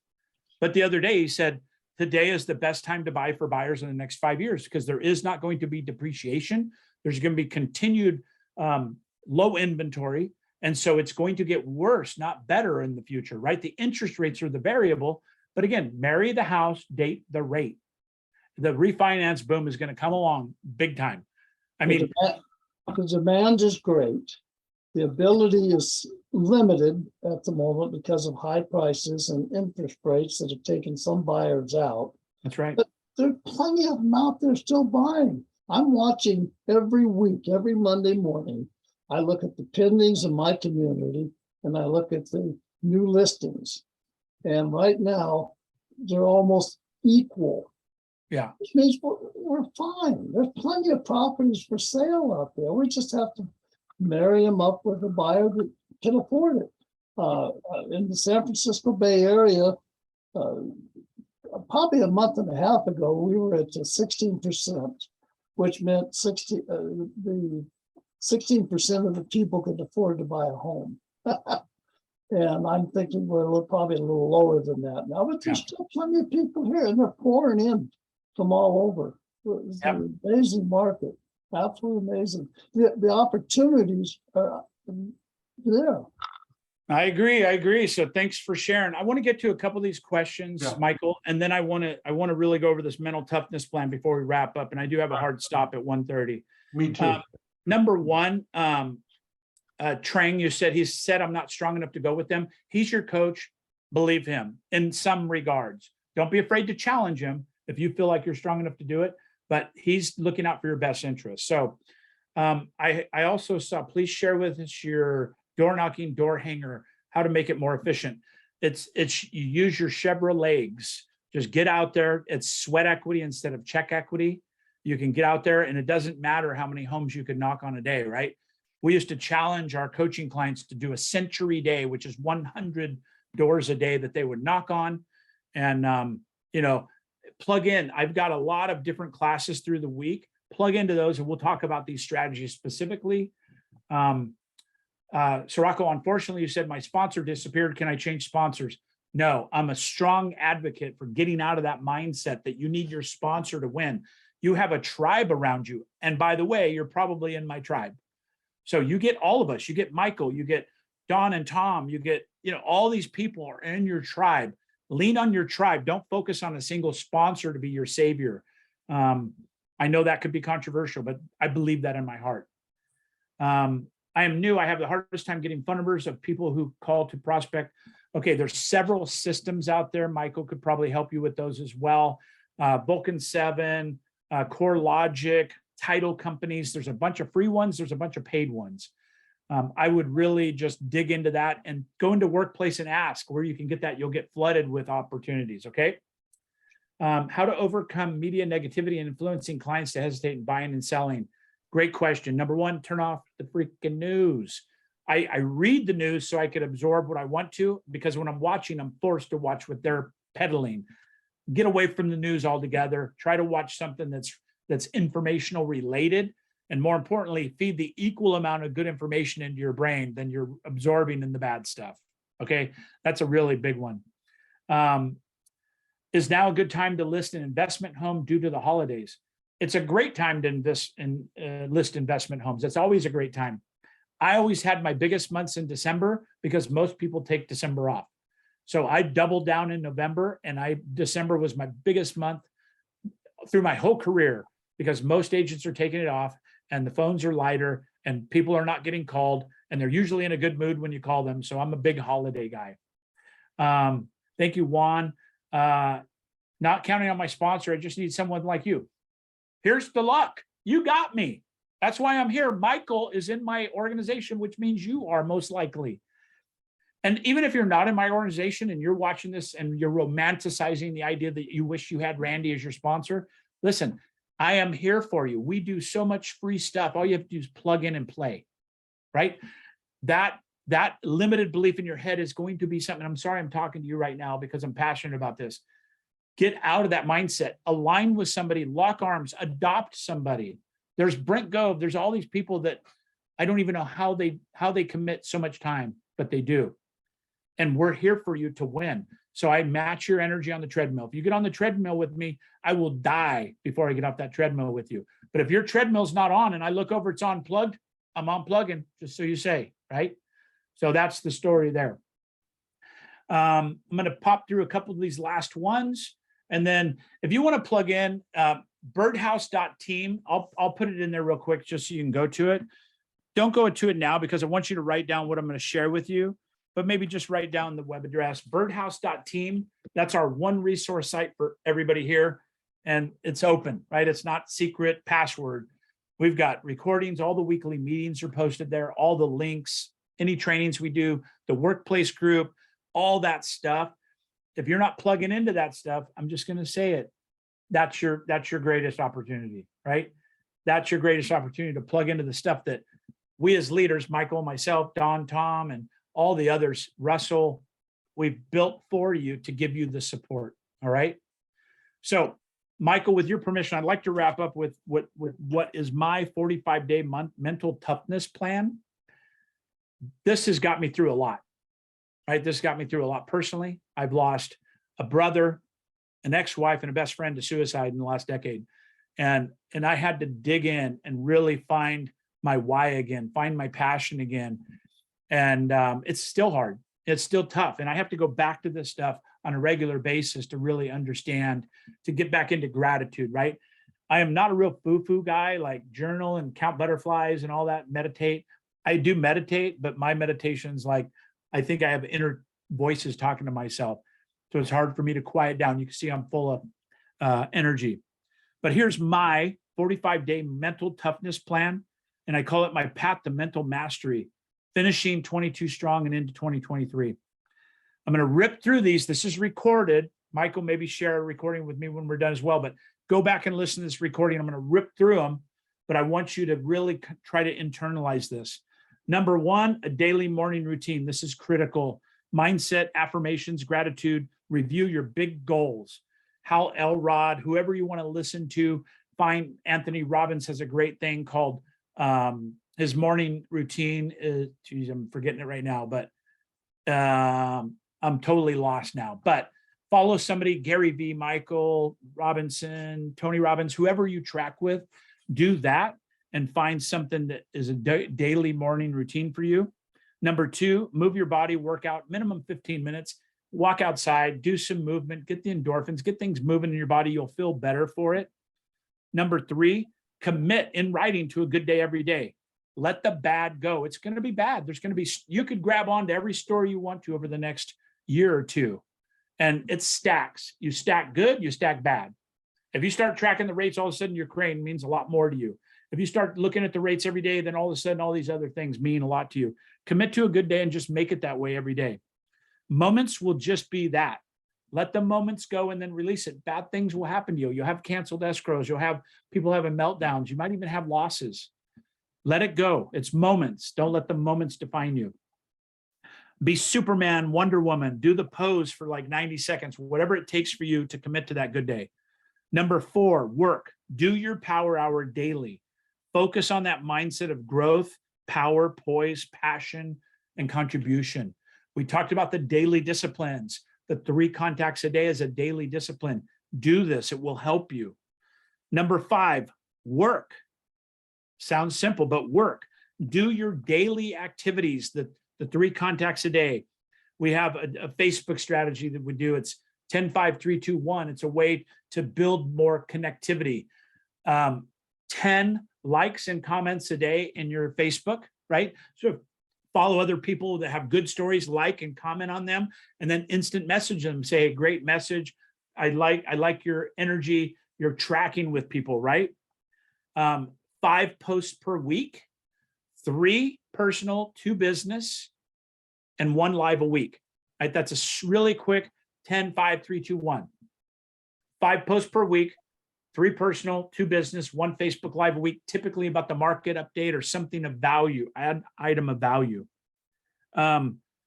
But the other day he said, today is the best time to buy for buyers in the next 5 years, because there is not going to be depreciation. There's going to be continued low inventory. And so it's going to get worse, not better in the future, right? The interest rates are the variable. But again, marry the house, date the rate. The refinance boom is going to come along big time. I mean, the demand is great. The ability is limited at the moment because of high prices and interest rates that have taken some buyers out. That's right. But there are plenty of them out there still buying. I'm watching every week, every Monday morning. I look at the pendings in my community and I look at the new listings. And right now, they're almost equal. Yeah. Which means we're fine. There's plenty of properties for sale out there. We just have to marry them up with a buyer that can afford it. In the San Francisco Bay Area, probably a month and a half ago, we were at 16%, which meant 16% of the people could afford to buy a home. And I'm thinking we're probably a little lower than that now, but there's still plenty of people here, and they're pouring in from all over. It's an amazing market, absolutely amazing. The opportunities are there. I agree. So thanks for sharing. I want to get to a couple of these questions, Yeah. Michael, and then I want to really go over this mental toughness plan before we wrap up. And I do have a hard stop at 1:30. Me too. Number one, Trang, you said he said, I'm not strong enough to go with them. He's your coach. Believe him in some regards. Don't be afraid to challenge him if you feel like you're strong enough to do it, but he's looking out for your best interest. So I also saw, please share with us your door knocking, door hanger, how to make it more efficient. It's you use your Chevrolet legs. Just get out there. It's sweat equity instead of check equity. You can get out there and it doesn't matter how many homes you could knock on a day, right? We used to challenge our coaching clients to do a century day, which is 100 doors a day that they would knock on. And, plug in. I've got a lot of different classes through the week. Plug into those and we'll talk about these strategies specifically. Sirocco, unfortunately, you said my sponsor disappeared. Can I change sponsors? No, I'm a strong advocate for getting out of that mindset that you need your sponsor to win. You have a tribe around you. And by the way, you're probably in my tribe. So you get all of us, you get Michael, you get Don and Tom, you get, all these people are in your tribe. Lean on your tribe. Don't focus on a single sponsor to be your savior. I know that could be controversial, but I believe that in my heart. I am new. I have the hardest time getting phone numbers of people who call to prospect. Okay, there's several systems out there. Michael could probably help you with those as well. Vulcan 7, Core Logic, title companies. There's a bunch of free ones. There's a bunch of paid ones. I would really just dig into that and go into Workplace and ask where you can get that. You'll get flooded with opportunities, okay? How to overcome media negativity and influencing clients to hesitate in buying and selling. Great question. Number one, turn off the freaking news. I read the news so I could absorb what I want to, because when I'm watching, I'm forced to watch what they're peddling. Get away from the news altogether. Try to watch something that's informational related. And more importantly, feed the equal amount of good information into your brain than you're absorbing in the bad stuff. Okay, that's a really big one. Is now a good time to list an investment home due to the holidays? It's a great time to invest in list investment homes. It's always a great time. I always had my biggest months in December because most people take December off. So I doubled down in November, and December was my biggest month through my whole career because most agents are taking it off and the phones are lighter and people are not getting called, and they're usually in a good mood when you call them. So I'm a big holiday guy. Thank you, Juan. Not counting on my sponsor. I just need someone like you. Here's the luck. You got me. That's why I'm here. Michael is in my organization, which means you are most likely. And even if you're not in my organization and you're watching this and you're romanticizing the idea that you wish you had Randy as your sponsor, listen, I am here for you. We do so much free stuff. All you have to do is plug in and play, right? That limited belief in your head is going to be something. I'm sorry I'm talking to you right now because I'm passionate about this. Get out of that mindset. Align with somebody, lock arms, adopt somebody. There's Brent Gove. There's all these people that I don't even know how they commit so much time, but they do. And we're here for you to win. So I match your energy on the treadmill. If you get on the treadmill with me, I will die before I get off that treadmill with you. But if your treadmill's not on and I look over, it's unplugged, I'm unplugging, just so you say, right? So that's the story there. I'm going to pop through a couple of these last ones. And then if you want to plug in birdhouse.team, I'll put it in there real quick just so you can go to it. Don't go to it now because I want you to write down what I'm going to share with you, but maybe just write down the web address, birdhouse.team. That's our one resource site for everybody here. And it's open, right? It's not secret password. We've got recordings. All the weekly meetings are posted there, all the links, any trainings we do, the workplace group, all that stuff. If you're not plugging into that stuff, I'm just going to say it. That's your greatest opportunity, right? That's your greatest opportunity to plug into the stuff that we as leaders, Michael, myself, Don, Tom, and all the others, Russell, we've built for you to give you the support. All right. So Michael, with your permission, I'd like to wrap up with what is my 45-day mental toughness plan. This has got me through a lot, right? This got me through a lot personally. I've lost a brother, an ex-wife, and a best friend to suicide in the last decade. And I had to dig in and really find my why again, find my passion again. And it's still hard. It's still tough. And I have to go back to this stuff on a regular basis to really understand, to get back into gratitude, right? I am not a real foo-foo guy, like journal and count butterflies and all that, meditate. I do meditate, but my meditation's like, I think I have inner voices talking to myself. So it's hard for me to quiet down. You can see I'm full of energy. But here's my 45-day mental toughness plan. And I call it my path to mental mastery, finishing 22 strong and into 2023. I'm going to rip through these. This is recorded. Michael, maybe share a recording with me when we're done as well, but go back and listen to this recording. I'm going to rip through them, but I want you to really try to internalize this. Number one, a daily morning routine. This is critical. Mindset, affirmations, gratitude, review your big goals. Hal Elrod, whoever you want to listen to, find Anthony Robbins has a great thing called his morning routine. Geez, I'm forgetting it right now, but I'm totally lost now. But follow somebody, Gary V, Michael Robinson, Tony Robbins, whoever you track with, do that and find something that is a daily morning routine for you. Number two, move your body, work out, minimum 15 minutes, walk outside, do some movement, get the endorphins, get things moving in your body. You'll feel better for it. Number three, commit in writing to a good day every day. Let the bad go. It's going to be bad. There's going to be, you could grab onto every story you want to over the next year or two. And it stacks. You stack good, you stack bad. If you start tracking the rates, all of a sudden your crane means a lot more to you. If you start looking at the rates every day, then all of a sudden all these other things mean a lot to you. Commit to a good day and just make it that way every day. Moments will just be that. Let the moments go and then release it. Bad things will happen to you. You'll have canceled escrows. You'll have people having meltdowns. You might even have losses. Let it go. It's moments. Don't let the moments define you. Be Superman, Wonder Woman. Do the pose for like 90 seconds, whatever it takes for you to commit to that good day. Number four, work. Do your power hour daily. Focus on that mindset of growth, power, poise, passion, and contribution. We talked about the daily disciplines. The 3 contacts a day is a daily discipline. Do this. It will help you. Number five, work. Sounds simple, but work. Do your daily activities, the 3 contacts a day. We have a Facebook strategy that we do. It's 10, 5, 3, 2, 1. It's a way to build more connectivity. 10 likes and comments a day in your Facebook, right? So follow other people that have good stories, like and comment on them, and then instant message them. Say, a great message. I like your energy. You're tracking with people, right? 5 posts per week, 3 personal, 2 business, and 1 live a week. Right? That's a really quick 10, 5, 3, 2, 1. 5 posts per week, 3 personal, 2 business, 1 Facebook live a week, typically about the market update or something of value, item of value.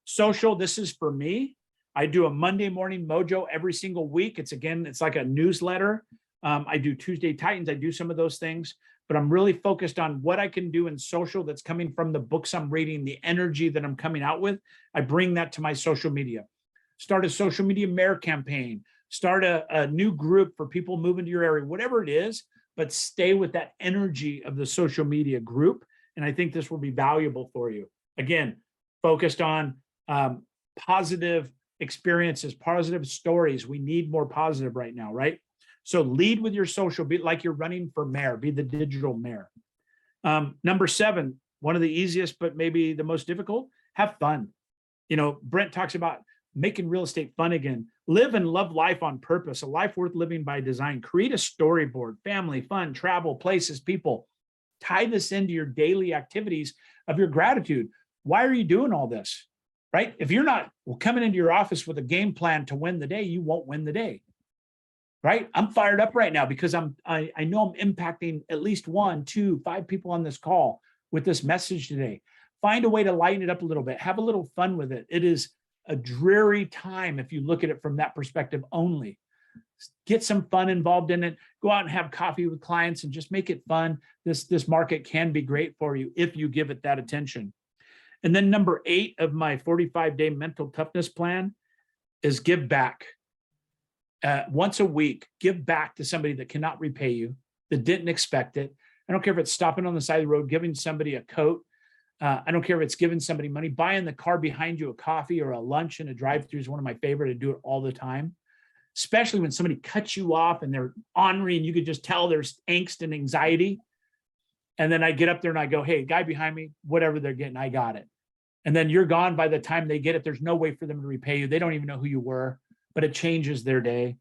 Social, this is for me. I do a Monday morning mojo every single week. It's like a newsletter. I do Tuesday Titans. I do some of those things, but I'm really focused on what I can do in social that's coming from the books I'm reading, the energy that I'm coming out with. I bring that to my social media. Start a social media mayor campaign. Start a new group for people moving to your area, whatever it is, but stay with that energy of the social media group. And I think this will be valuable for you. Again, focused on positive experiences, positive stories. We need more positive right now, right? So lead with your social, be like you're running for mayor, be the digital mayor. Number 7, one of the easiest, but maybe the most difficult, have fun. Brent talks about making real estate fun again. Live and love life on purpose, a life worth living by design. Create a storyboard, family, fun, travel, places, people. Tie this into your daily activities of your gratitude. Why are you doing all this, right? If you're not coming into your office with a game plan to win the day, you won't win the day, right? I'm fired up right now because I know I'm impacting at least 1, 2, 5 people on this call with this message today. Find a way to lighten it up a little bit. Have a little fun with it. It is a dreary time if you look at it from that perspective only. Get some fun involved in it. Go out and have coffee with clients and just make it fun. This market can be great for you if you give it that attention. And then number 8 of my 45-day mental toughness plan is give back. Once a week, give back to somebody that cannot repay you, that didn't expect it. I don't care if it's stopping on the side of the road, giving somebody a coat, I don't care if it's giving somebody money, buying the car behind you a coffee or a lunch in a drive-through is one of my favorite. I do it all the time, especially when somebody cuts you off and they're ornery and you could just tell there's angst and anxiety. And then I get up there and I go, hey, guy behind me, whatever they're getting, I got it. And then you're gone by the time they get it. There's no way for them to repay you. They don't even know who you were, but it changes their day.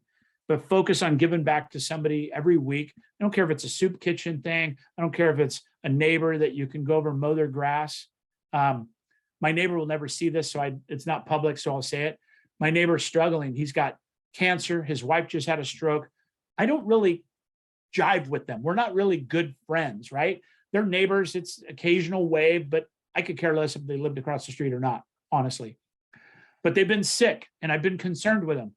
But focus on giving back to somebody every week. I don't care if it's a soup kitchen thing. I don't care if it's a neighbor that you can go over and mow their grass. My neighbor will never see this, so it's not public, so I'll say it. My neighbor's struggling. He's got cancer. His wife just had a stroke. I don't really jive with them. We're not really good friends, right? They're neighbors. It's occasional wave, but I could care less if they lived across the street or not, honestly. But they've been sick and I've been concerned with them.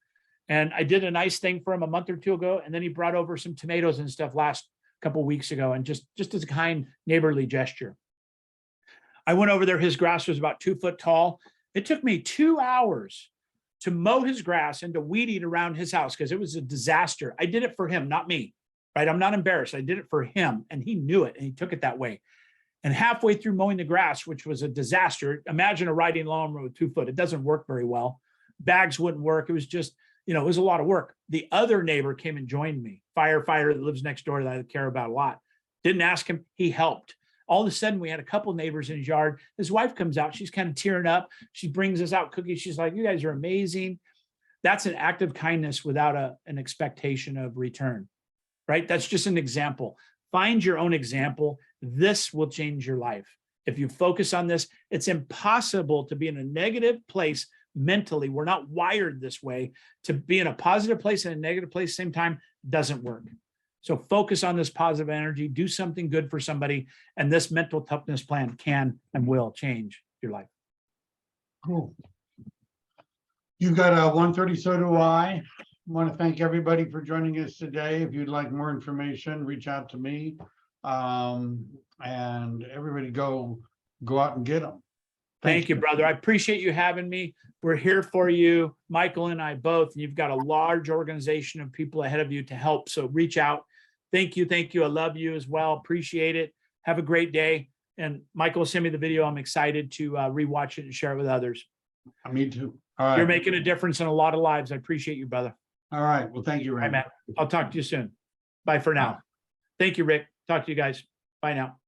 And I did a nice thing for him a month or two ago. And then he brought over some tomatoes and stuff last couple of weeks ago. And just as a kind neighborly gesture. I went over there. His grass was about 2 foot tall. It took me 2 hours to mow his grass and to weed eat around his house because it was a disaster. I did it for him, not me, right? I'm not embarrassed. I did it for him and he knew it and he took it that way. And halfway through mowing the grass, which was a disaster, imagine a riding lawnmower with 2 foot. It doesn't work very well. Bags wouldn't work. It was just, it was a lot of work. The other neighbor came and joined me, firefighter that lives next door that I care about a lot. Didn't ask him. He helped. All of a sudden, we had a couple neighbors in his yard. His wife comes out. She's kind of tearing up. She brings us out cookies. She's like, you guys are amazing. That's an act of kindness without an expectation of return, right? That's just an example. Find your own example. This will change your life. If you focus on this, it's impossible to be in a negative place mentally. We're not wired this way. To be in a positive place and a negative place at the same time doesn't work. So focus on this positive energy, do something good for somebody, and this mental toughness plan can and will change your life. Cool. You've got a 1:30, so do I. Want to thank everybody for joining us today. If you'd like more information, reach out to me. And everybody go out and get them. Thank you, brother. I appreciate you having me. We're here for you, Michael and I both. You've got a large organization of people ahead of you to help. So reach out. Thank you. Thank you. I love you as well. Appreciate it. Have a great day. And Michael, send me the video. I'm excited to rewatch it and share it with others. Me too. All right. You're making a difference in a lot of lives. I appreciate you, brother. All right. Well, thank you, All right, Randy. Matt. I'll talk to you soon. Bye for now. Thank you, Rick. Talk to you guys. Bye now.